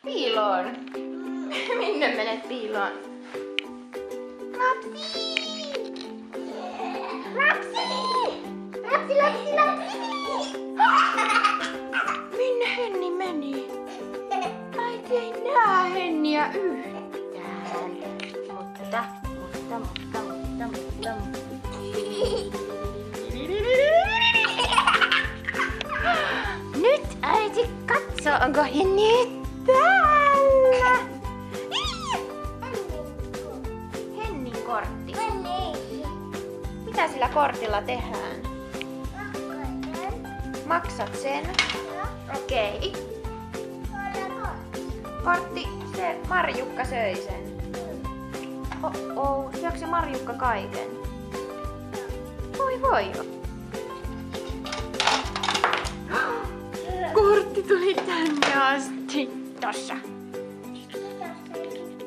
piiloon. Minne menet piiloon? Lapsi! Lapsi! Lapsi, lapsi, lapsi! Minne Henni meni? Äiti ei näe Henniä yhtään. Mutta. Nyt äiti katsoo, onko Henni täällä. Hennin kortti. Mitä sillä kortilla tehdään? Maksat sen? Okei. Kortti, se Marjukka söi sen. Syökö se Marjukka kaiken? Voi. Kortti tuli tänne asti. Tossa.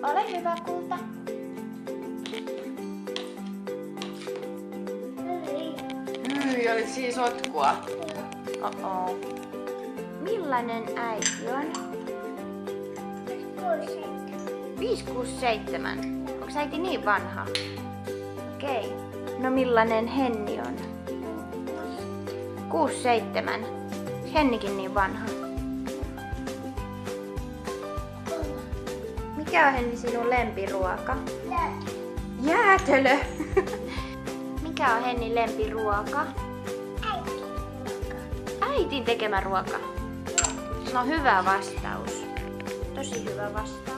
Ole hyvä, kulta. Hyi, oli siis sotkua. Millainen äiti on? 5, 6, 7. Onko äiti niin vanha? Okei. No millainen Henni on? 6, 7. Hennikin niin vanha. Mikä on Henni sinun lempiruoka? Jäätelö. Mikä on Hennin lempiruoka? Äitin tekemä ruoka. No hyvä vastaus. Tosi hyvä vastaus.